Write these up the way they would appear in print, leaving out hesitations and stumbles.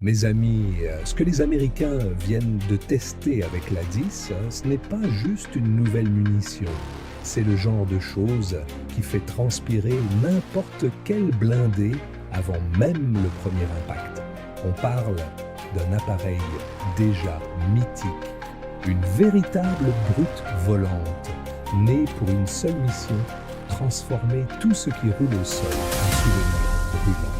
Mes amis, ce que les Américains viennent de tester avec la 10, ce n'est pas juste une nouvelle munition. C'est le genre de chose qui fait transpirer n'importe quel blindé avant même le premier impact. On parle d'un appareil déjà mythique, une véritable brute volante, née pour une seule mission, transformer tout ce qui roule au sol en souvenir brûlant.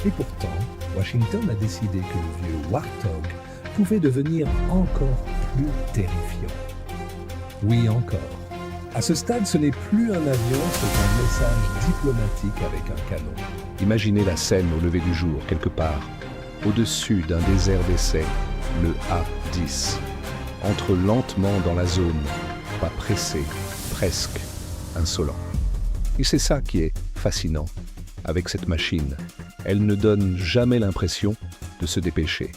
Et pourtant, Washington a décidé que le vieux Warthog pouvait devenir encore plus terrifiant. Oui, encore. À ce stade, ce n'est plus un avion, c'est un message diplomatique avec un canon. Imaginez la scène au lever du jour, quelque part, au-dessus d'un désert d'essai, le A-10, entre lentement dans la zone, pas pressé, presque insolent. Et c'est ça qui est fascinant avec cette machine. Elle ne donne jamais l'impression de se dépêcher.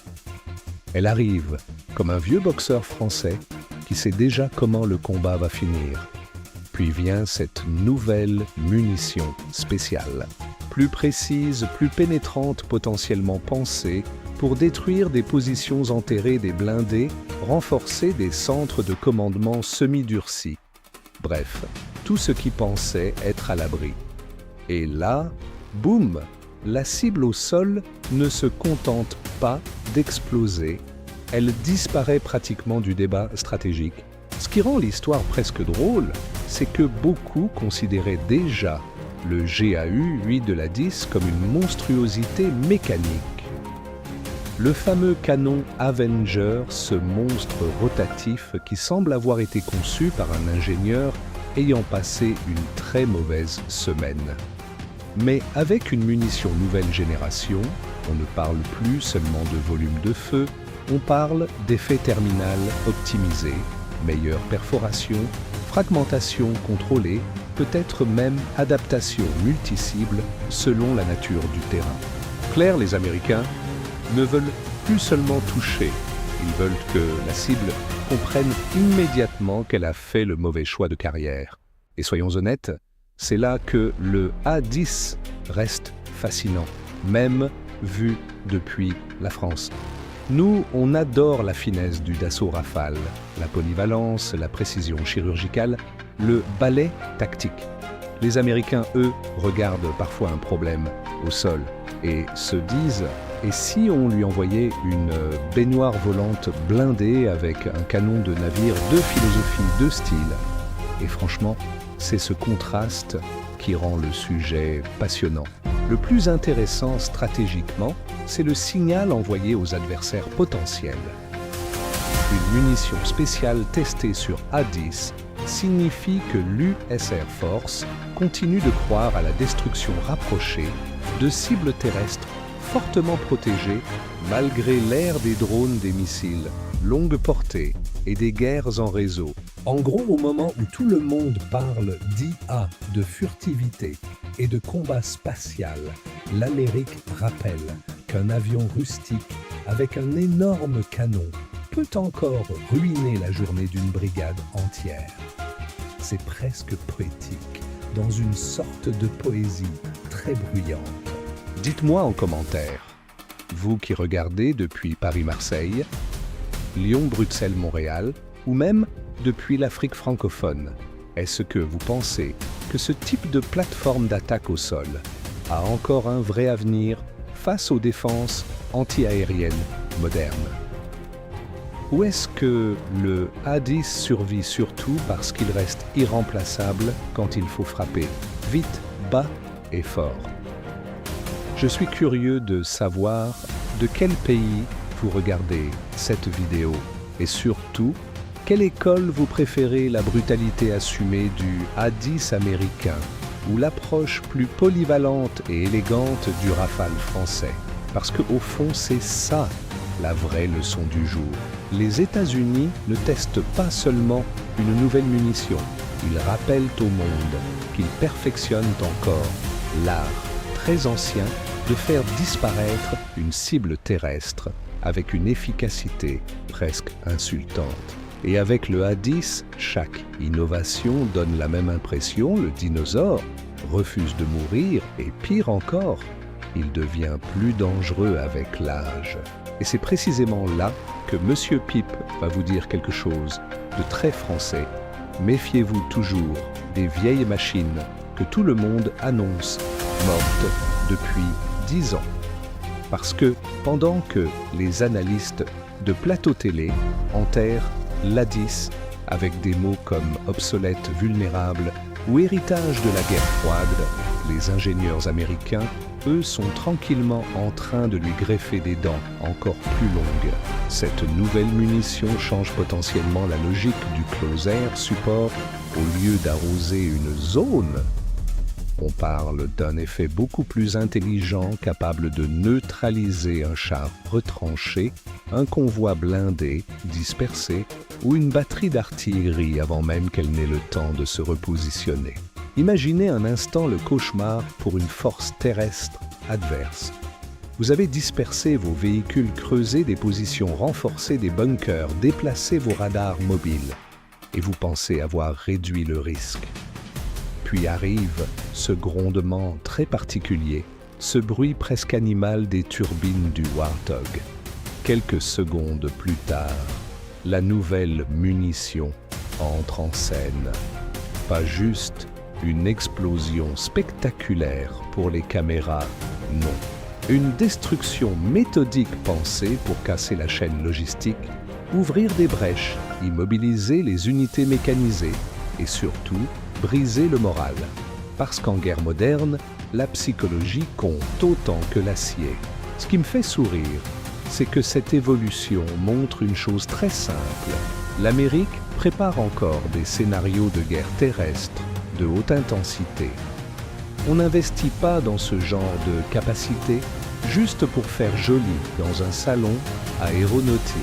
Elle arrive comme un vieux boxeur français qui sait déjà comment le combat va finir. Puis vient cette nouvelle munition spéciale, plus précise, plus pénétrante, potentiellement pensée, pour détruire des positions enterrées des blindés, renforcer des centres de commandement semi-durcis. Bref, tout ce qui pensait être à l'abri. Et là, boum! La cible au sol ne se contente pas d'exploser, elle disparaît pratiquement du débat stratégique. Ce qui rend l'histoire presque drôle, c'est que beaucoup considéraient déjà le GAU-8 de la 10 comme une monstruosité mécanique. Le fameux canon Avenger, ce monstre rotatif qui semble avoir été conçu par un ingénieur ayant passé une très mauvaise semaine. Mais avec une munition nouvelle génération, on ne parle plus seulement de volume de feu, on parle d'effet terminal optimisé, meilleure perforation, fragmentation contrôlée, peut-être même adaptation multi-cible selon la nature du terrain. Clair, les Américains ne veulent plus seulement toucher, ils veulent que la cible comprenne immédiatement qu'elle a fait le mauvais choix de carrière. Et soyons honnêtes, c'est là que le A-10 reste fascinant, même vu depuis la France. Nous, on adore la finesse du Dassault Rafale, la polyvalence, la précision chirurgicale, le balai tactique. Les Américains, eux, regardent parfois un problème au sol et se disent « et si on lui envoyait une baignoire volante blindée avec un canon de navire, deux philosophies, deux styles ?» Et franchement, c'est ce contraste qui rend le sujet passionnant. Le plus intéressant stratégiquement, c'est le signal envoyé aux adversaires potentiels. Une munition spéciale testée sur A-10 signifie que l'US Air Force continue de croire à la destruction rapprochée de cibles terrestres fortement protégées malgré l'ère des drones des missiles, longue portée et des guerres en réseau. En gros, au moment où tout le monde parle d'IA, de furtivité et de combat spatial, l'Amérique rappelle qu'un avion rustique avec un énorme canon peut encore ruiner la journée d'une brigade entière. C'est presque poétique, dans une sorte de poésie très bruyante. Dites-moi en commentaire, vous qui regardez depuis Paris-Marseille, Lyon-Bruxelles-Montréal, ou même depuis l'Afrique francophone, est-ce que vous pensez que ce type de plateforme d'attaque au sol a encore un vrai avenir face aux défenses antiaériennes modernes? Ou est-ce que le A-10 survit surtout parce qu'il reste irremplaçable quand il faut frapper vite, bas et fort? Je suis curieux de savoir de quel pays vous regardez cette vidéo et surtout, quelle école vous préférez, la brutalité assumée du A-10 américain ou l'approche plus polyvalente et élégante du Rafale français? Parce qu'au fond, c'est ça la vraie leçon du jour. Les États-Unis ne testent pas seulement une nouvelle munition, ils rappellent au monde qu'ils perfectionnent encore l'art très ancien de faire disparaître une cible terrestre avec une efficacité presque insultante. Et avec le A-10, chaque innovation donne la même impression, le dinosaure refuse de mourir et pire encore, il devient plus dangereux avec l'âge. Et c'est précisément là que Monsieur Pipe va vous dire quelque chose de très français. Méfiez-vous toujours des vieilles machines que tout le monde annonce mortes depuis 10 ans. Parce que pendant que les analystes de plateau télé enterrent l'A10 avec des mots comme obsolète, vulnérable ou héritage de la guerre froide, les ingénieurs américains, eux, sont tranquillement en train de lui greffer des dents encore plus longues. Cette nouvelle munition change potentiellement la logique du close air support au lieu d'arroser une zone. On parle d'un effet beaucoup plus intelligent capable de neutraliser un char retranché, un convoi blindé, dispersé ou une batterie d'artillerie avant même qu'elle n'ait le temps de se repositionner. Imaginez un instant le cauchemar pour une force terrestre adverse. Vous avez dispersé vos véhicules, creusé des positions renforcées des bunkers, déplacé vos radars mobiles et vous pensez avoir réduit le risque. Puis arrive ce grondement très particulier, ce bruit presque animal des turbines du Warthog. Quelques secondes plus tard, la nouvelle munition entre en scène. Pas juste une explosion spectaculaire pour les caméras, non. Une destruction méthodique pensée pour casser la chaîne logistique, ouvrir des brèches, immobiliser les unités mécanisées et surtout briser le moral. Parce qu'en guerre moderne, la psychologie compte autant que l'acier. Ce qui me fait sourire, c'est que cette évolution montre une chose très simple. L'Amérique prépare encore des scénarios de guerre terrestre de haute intensité. On n'investit pas dans ce genre de capacité juste pour faire joli dans un salon aéronautique.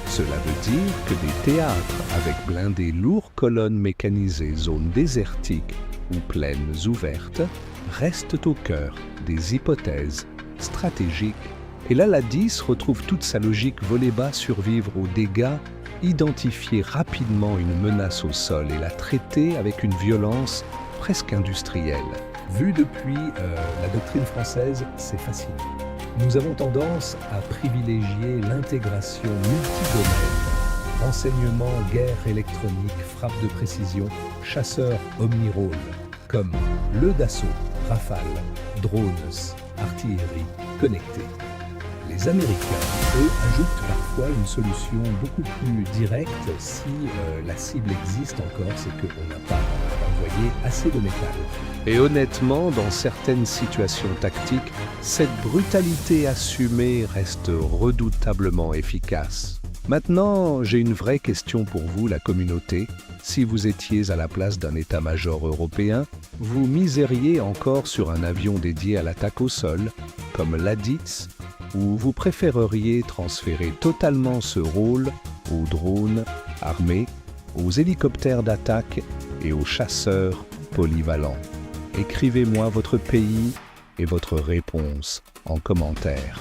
Cela veut dire que des théâtres avec blindés lourds, colonnes mécanisées, zones désertiques ou plaines ouvertes restent au cœur des hypothèses stratégiques. Et là, l'A10 retrouve toute sa logique voler bas, survivre aux dégâts, identifier rapidement une menace au sol et la traiter avec une violence presque industrielle. Vu depuis la doctrine française, c'est facile. Nous avons tendance à privilégier l'intégration multidomaine, renseignement, guerre électronique, frappe de précision, chasseur omni-rôle, comme le d'assaut, rafale, drones, artillerie connectée. Les Américains, eux, ajoutent parfois une solution beaucoup plus directe si la cible existe encore, c'est qu'on n'a pas envoyé assez de métal. Et honnêtement, dans certaines situations tactiques, cette brutalité assumée reste redoutablement efficace. Maintenant, j'ai une vraie question pour vous, la communauté. Si vous étiez à la place d'un état-major européen, vous miseriez encore sur un avion dédié à l'attaque au sol, comme l'A10, ou vous préféreriez transférer totalement ce rôle aux drones armés, aux hélicoptères d'attaque et aux chasseurs polyvalents? Écrivez-moi votre pays et votre réponse en commentaire.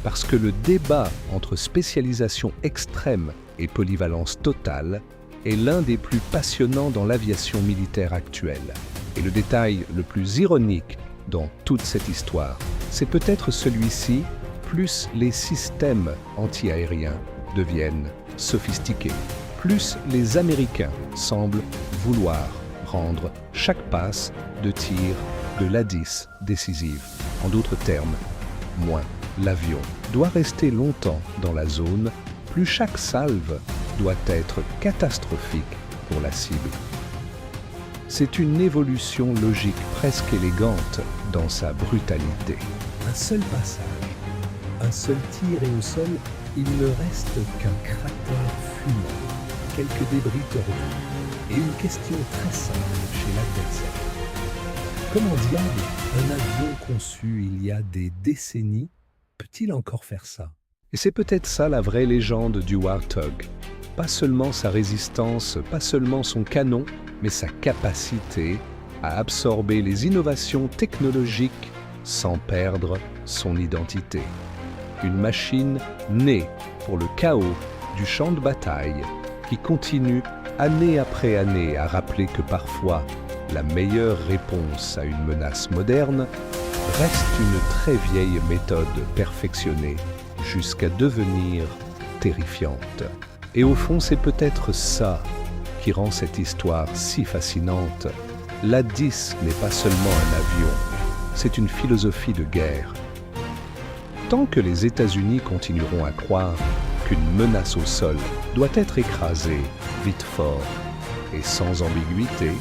Parce que le débat entre spécialisation extrême et polyvalence totale est l'un des plus passionnants dans l'aviation militaire actuelle. Et le détail le plus ironique dans toute cette histoire, c'est peut-être celui-ci, plus les systèmes anti-aériens deviennent sophistiqués, plus les Américains semblent vouloir rendre chaque passe de tir de l'A10 décisive. En d'autres termes, moins l'avion doit rester longtemps dans la zone, plus chaque salve doit être catastrophique pour la cible. C'est une évolution logique presque élégante dans sa brutalité. Un seul passage, un seul tir et au sol, il ne reste qu'un cratère fumant, quelques débris tordus et une question très simple chez l'adversaire. Comment diable un avion conçu il y a des décennies peut-il encore faire ça? Et c'est peut-être ça la vraie légende du Warthog. Pas seulement sa résistance, pas seulement son canon, mais sa capacité à absorber les innovations technologiques sans perdre son identité. Une machine née pour le chaos du champ de bataille qui continue année après année à rappeler que parfois la meilleure réponse à une menace moderne reste une très vieille méthode perfectionnée jusqu'à devenir terrifiante. Et au fond, c'est peut-être ça qui rend cette histoire si fascinante. l'A-10 n'est pas seulement un avion, c'est une philosophie de guerre. Tant que les États-Unis continueront à croire qu'une menace au sol doit être écrasée vite fort et sans ambiguïté,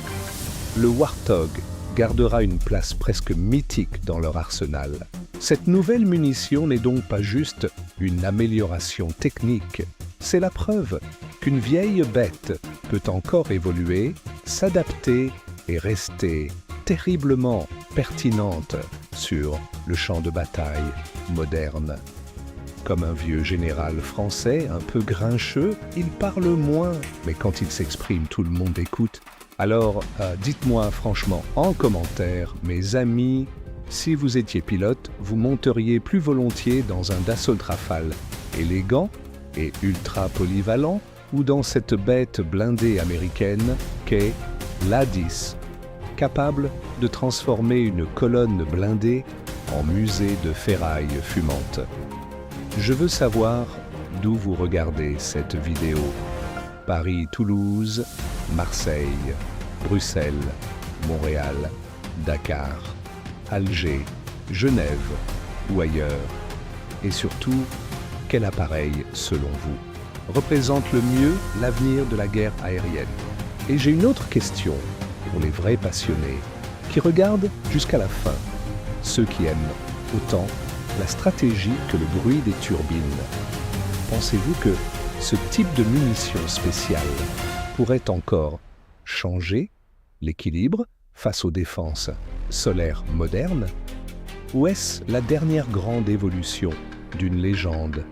le Warthog gardera une place presque mythique dans leur arsenal. Cette nouvelle munition n'est donc pas juste une amélioration technique, c'est la preuve qu'une vieille bête peut encore évoluer, s'adapter et rester terriblement pertinente sur le champ de bataille moderne. Comme un vieux général français un peu grincheux, il parle moins, mais quand il s'exprime, tout le monde écoute. Alors, dites-moi franchement en commentaire, mes amis, si vous étiez pilote, vous monteriez plus volontiers dans un Dassault Rafale élégant et ultra polyvalent ou dans cette bête blindée américaine qu'est l'A-10, capable de transformer une colonne blindée en musée de ferraille fumante. Je veux savoir d'où vous regardez cette vidéo. Paris, Toulouse, Marseille, Bruxelles, Montréal, Dakar, Alger, Genève ou ailleurs. Et surtout, quel appareil, selon vous, représente le mieux l'avenir de la guerre aérienne? Et j'ai une autre question pour les vrais passionnés qui regardent jusqu'à la fin, ceux qui aiment autant la stratégie que le bruit des turbines. Pensez-vous que ce type de munition spéciale pourrait encore changer l'équilibre face aux défenses solaires modernes? Ou est-ce la dernière grande évolution d'une légende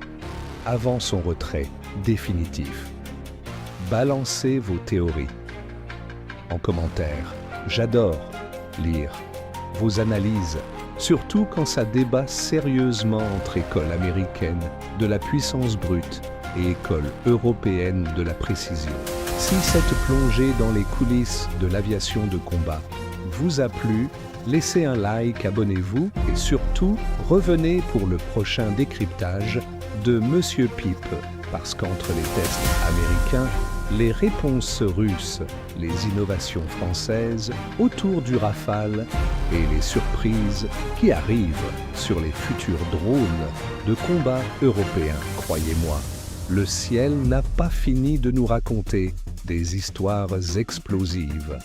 avant son retrait définitif? Balancez vos théories en commentaire. J'adore lire vos analyses, surtout quand ça débat sérieusement entre école américaine de la puissance brute et école européenne de la précision. Si cette plongée dans les coulisses de l'aviation de combat vous a plu, laissez un like, abonnez-vous et surtout revenez pour le prochain décryptage de Monsieur Pipe, parce qu'entre les tests américains, les réponses russes, les innovations françaises autour du Rafale et les surprises qui arrivent sur les futurs drones de combat européens, croyez-moi, le ciel n'a pas fini de nous raconter des histoires explosives.